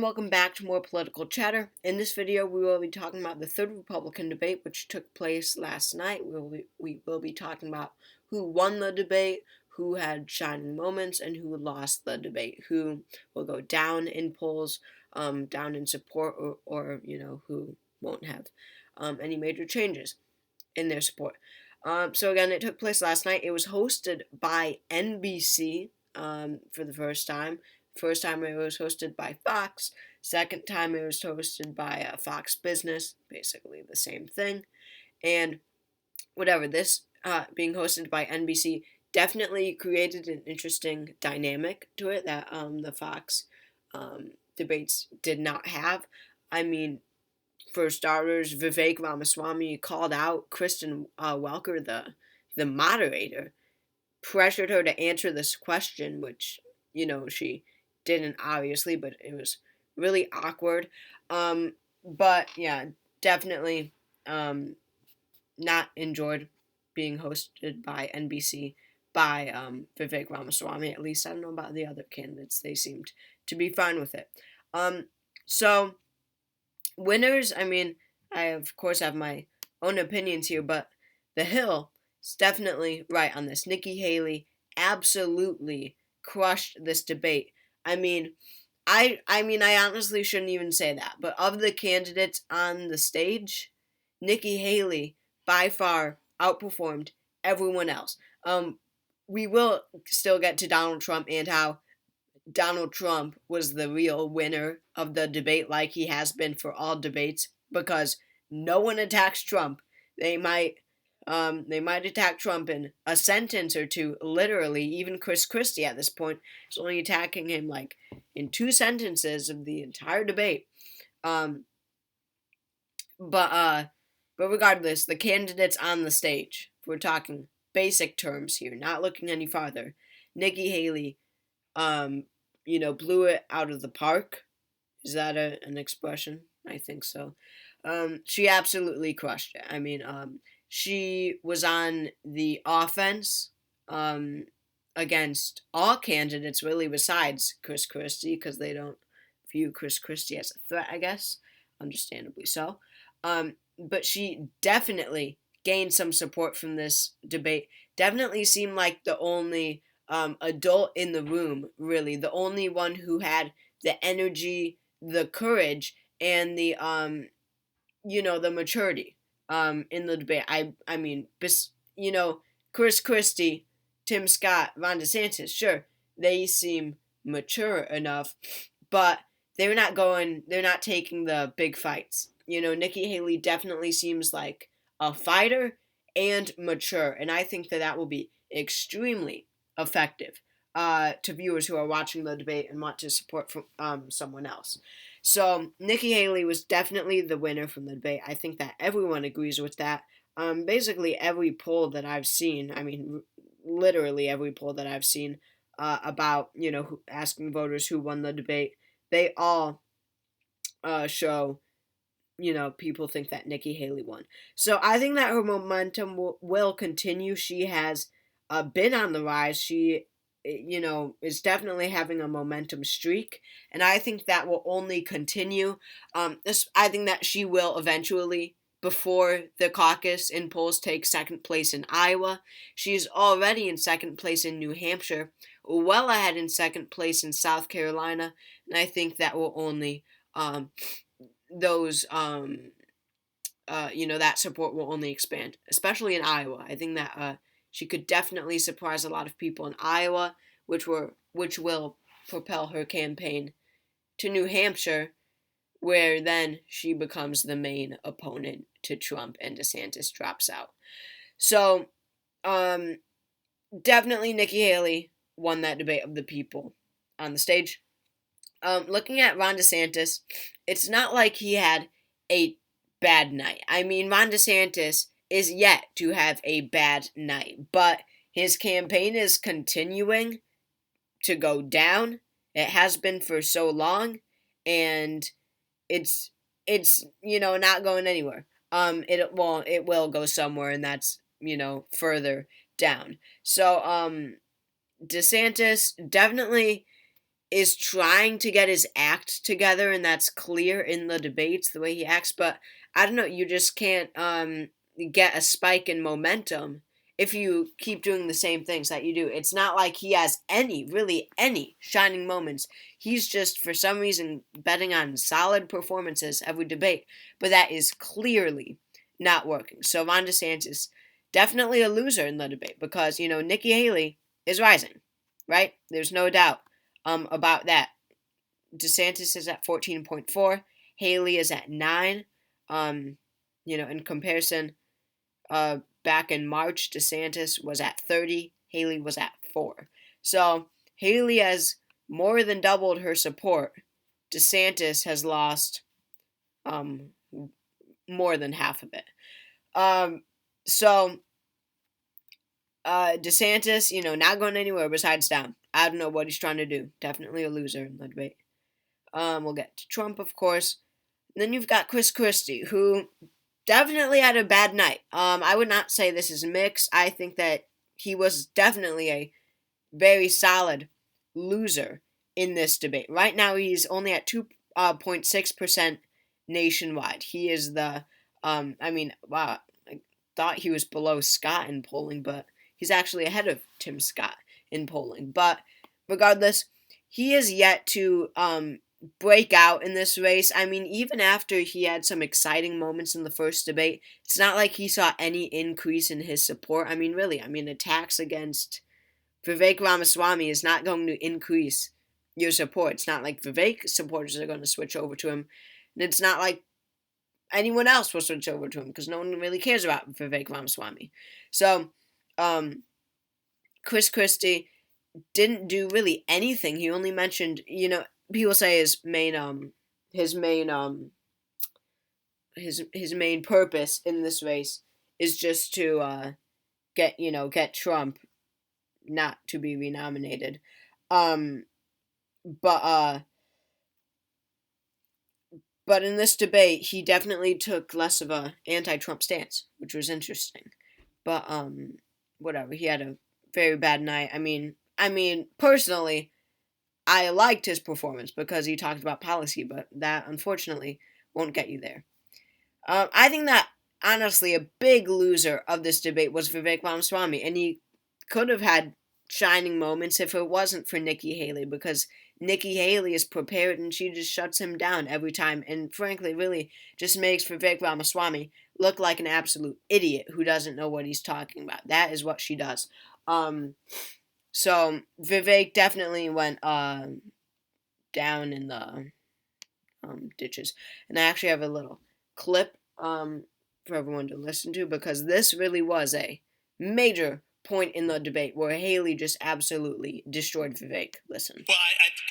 Welcome back to more political chatter. In this video, we will be talking about the third Republican debate, which took place last night. We will be talking about who won the debate, who had shining moments, and who lost the debate, who will go down in polls, down in support, or who won't have any major changes in their support. So again, it took place last night. It was hosted by NBC for the first time. First time it was hosted by Fox. Second time it was hosted by Fox Business. Basically the same thing. And whatever, this being hosted by NBC definitely created an interesting dynamic to it that the Fox debates did not have. I mean, for starters, Vivek Ramaswamy called out Kristen Welker, the moderator, pressured her to answer this question, which she didn't obviously, but it was really awkward. But yeah, definitely not enjoyed being hosted by NBC by Vivek Ramaswamy. At least I don't know about the other candidates; they seemed to be fine with it. So winners, I mean, I of course have my own opinions here, but The Hill is definitely right on this. Nikki Haley absolutely crushed this debate. I mean, I honestly shouldn't even say that, but of the candidates on the stage, Nikki Haley by far outperformed everyone else. We will still get to Donald Trump and how Donald Trump was the real winner of the debate, like he has been for all debates, because no one attacks Trump. They might attack Trump in a sentence or two, literally. Even Christie at this point is only attacking him like in 2 sentences of the entire debate. But regardless, the candidates on the stage, if we're talking basic terms here, not looking any farther, Nikki Haley, blew it out of the park. Is that an expression? I think so. She absolutely crushed it. I mean, she was on the offense against all candidates, really, besides Chris Christie, because they don't view Chris Christie as a threat, I guess. Understandably so. But she definitely gained some support from this debate. Definitely seemed like the only adult in the room, really. The only one who had the energy, the courage, and the the maturity in the debate. I mean, Chris Christie, Tim Scott, Ron DeSantis, sure, they seem mature enough, but they're not taking the big fights. Nikki Haley definitely seems like a fighter and mature, and I think that will be extremely effective to viewers who are watching the debate and want to support from someone else. So Nikki Haley was definitely the winner from the debate. I think that everyone agrees with that. Basically every poll that I've seen, I mean, literally every poll that I've seen about, asking voters who won the debate, they all show, people think that Nikki Haley won. So I think that her momentum will continue. She has been on the rise. She is definitely having a momentum streak, and I think that will only continue. I think that she will eventually, before the caucus in polls, take second place in Iowa. She's already in second place in New Hampshire, well ahead in second place in South Carolina, and I think that will only that support will only expand, especially in Iowa. I think that she could definitely surprise a lot of people in Iowa, which will propel her campaign to New Hampshire, where then she becomes the main opponent to Trump and DeSantis drops out. So, definitely Nikki Haley won that debate of the people on the stage. Looking at Ron DeSantis, it's not like he had a bad night. I mean, Ron DeSantis is yet to have a bad night, but his campaign is continuing to go down. It has been for so long, and it's not going anywhere. It will go somewhere, and that's further down. So DeSantis definitely is trying to get his act together, and that's clear in the debates, the way he acts, but I don't know, you just can't get a spike in momentum if you keep doing the same things that you do. It's not like he has really any shining moments. He's just, for some reason, betting on solid performances every debate, but that is clearly not working. So Ron DeSantis, definitely a loser in the debate, because, Nikki Haley is rising, right? There's no doubt about that. DeSantis is at 14.4. Haley is at 9. In comparison, back in March, DeSantis was at 30. Haley was at 4. So Haley has more than doubled her support. DeSantis has lost more than half of it. DeSantis, not going anywhere besides down. I don't know what he's trying to do. Definitely a loser in the debate. We'll get to Trump, of course. And then you've got Christie, who definitely had a bad night. I would not say this is mixed. I think that he was definitely a very solid loser in this debate. Right now, he's only at 2.6% nationwide. He is wow, I thought he was below Scott in polling, but he's actually ahead of Tim Scott in polling. But regardless, he is yet to break out in this race. Even after he had some exciting moments in the first debate, it's not like he saw any increase in his support. Attacks against Vivek Ramaswamy is not going to increase your support. It's not like Vivek supporters are going to switch over to him. And it's not like anyone else will switch over to him, because no one really cares about Vivek Ramaswamy. So, Christie didn't do really anything. He only mentioned, people say his main purpose in this race is just to get Trump not to be renominated. But in this debate, he definitely took less of a anti-Trump stance, which was interesting. But whatever, he had a very bad night. Personally, I liked his performance because he talked about policy, but that unfortunately won't get you there. I think that honestly a big loser of this debate was Vivek Ramaswamy, and he could have had shining moments if it wasn't for Nikki Haley, because Nikki Haley is prepared and she just shuts him down every time, and frankly really just makes Vivek Ramaswamy look like an absolute idiot who doesn't know what he's talking about. That is what she does. So Vivek definitely went down in the ditches. And I actually have a little clip for everyone to listen to, because this really was a major point in the debate where Haley just absolutely destroyed Vivek. Listen. Well,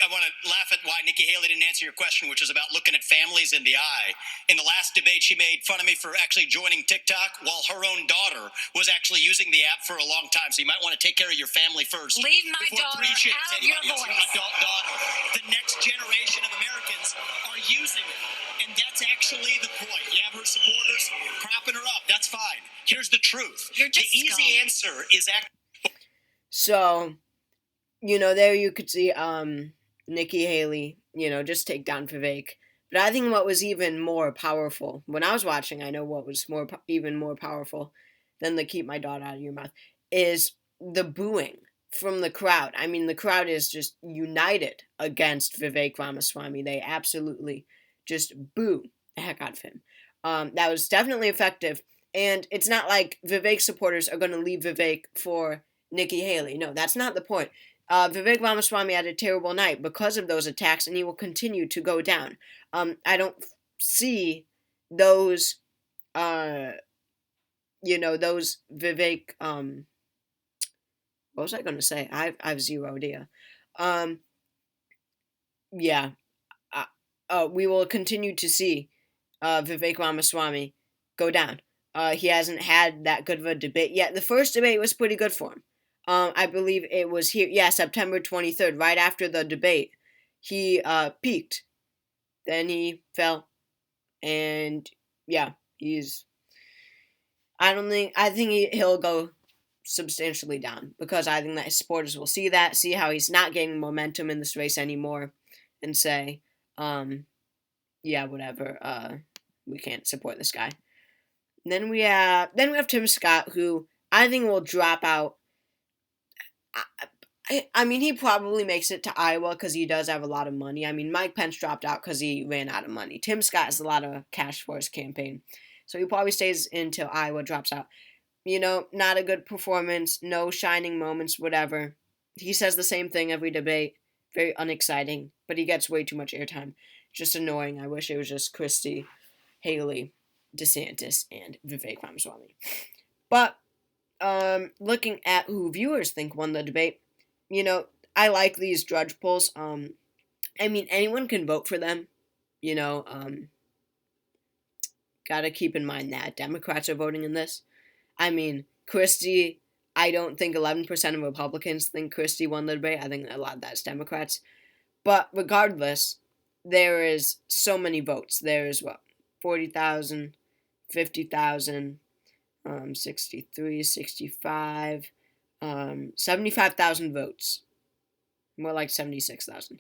I want to laugh at why Nikki Haley didn't answer your question, which is about looking at families in the eye. In the last debate, she made fun of me for actually joining TikTok while her own daughter was actually using the app for a long time. So you might want to take care of your family first. Leave my daughter out of your voice. Adult daughter. The next generation of Americans are using it. And that's actually the point. You have her supporters propping her up. That's fine. Here's the truth. You're just the easy answer is actually... So, there you could see Nikki Haley, just take down Vivek. But I think what was even more powerful, when I was watching, I know what was even more powerful than the keep my daughter out of your mouth, is the booing from the crowd. The crowd is just united against Vivek Ramaswamy. They absolutely just boo the heck out of him. That was definitely effective. And it's not like Vivek supporters are going to leave Vivek for Nikki Haley. No, that's not the point. Vivek Ramaswamy had a terrible night because of those attacks, and he will continue to go down. I don't see those, those Vivek, what was I going to say? I have zero idea. We will continue to see Vivek Ramaswamy go down. He hasn't had that good of a debate yet. The first debate was pretty good for him. I believe it was here, September 23rd, right after the debate. He peaked. Then he fell. And, I think he'll go substantially down, because I think that his supporters will see that, see how he's not gaining momentum in this race anymore, and say, yeah, whatever, we can't support this guy. And then we have Tim Scott, who I think will drop out. I mean, he probably makes it to Iowa because he does have a lot of money. I mean, Mike Pence dropped out because he ran out of money. Tim Scott has a lot of cash for his campaign. So he probably stays until Iowa drops out. You know, not a good performance, no shining moments, whatever. He says the same thing every debate. Very unexciting, but he gets way too much airtime. Just annoying. I wish it was just Christie, Haley, DeSantis, and Vivek Ramaswamy. But looking at who viewers think won the debate, you know, I like these Drudge polls. I mean, anyone can vote for them. You know, gotta keep in mind that Democrats are voting in this. I mean, Christie, I don't think 11% of Republicans think Christie won the debate. I think a lot of that's Democrats. But regardless, there is so many votes. There's, 40,000, 50,000, 63, 65, 75,000 votes. More like 76,000.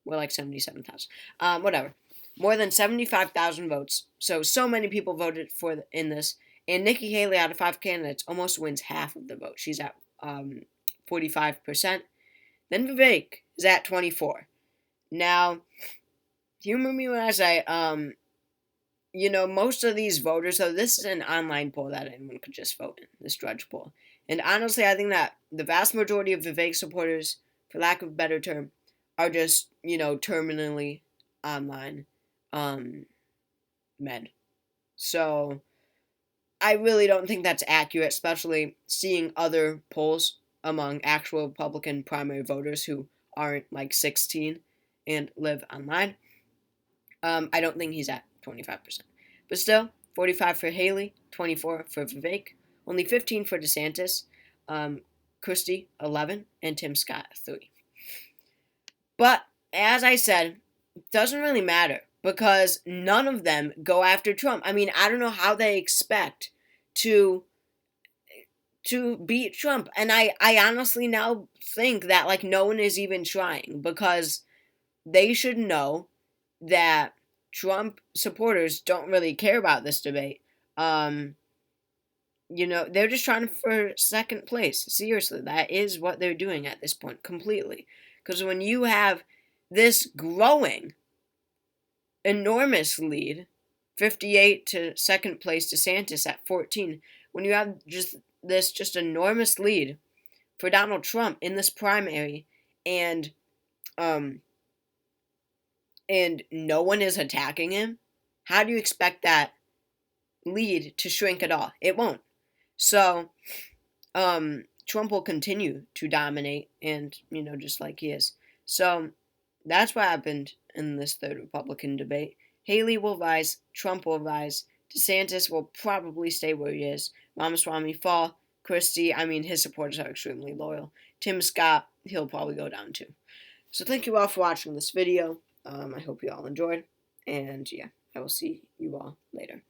More like 77,000. Whatever. More than 75,000 votes. So many people voted in this. And Nikki Haley, out of 5 candidates, almost wins half of the vote. She's at 45%. Then Vivek is at 24%. Now, humor me when I say, you know, most of these voters, so this is an online poll that anyone could just vote in, this Drudge poll. And honestly, I think that the vast majority of Vivek supporters, for lack of a better term, are just, you know, terminally online men. So I really don't think that's accurate, especially seeing other polls among actual Republican primary voters who aren't like 16 and live online. I don't think he's at 25%. But still, 45 for Haley, 24 for Vivek, only 15 for DeSantis, Christie, 11, and Tim Scott, 3. But, as I said, it doesn't really matter, because none of them go after Trump. I mean, I don't know how they expect to beat Trump. And I honestly now think that, like, no one is even trying, because they should know that Trump supporters don't really care about this debate. You know, they're just trying for second place. Seriously, that is what they're doing at this point, completely. Because when you have this growing, enormous lead, 58 to second place DeSantis at 14, when you have just enormous lead for Donald Trump in this primary, and no one is attacking him, how do you expect that lead to shrink at all? It won't. So, Trump will continue to dominate, and, you know, just like he is. So, that's what happened in this third Republican debate. Haley will rise, Trump will rise, DeSantis will probably stay where he is, Ramaswamy fall, Christie, I mean, his supporters are extremely loyal. Tim Scott, he'll probably go down too. So thank you all for watching this video. I hope you all enjoyed, and yeah, I will see you all later.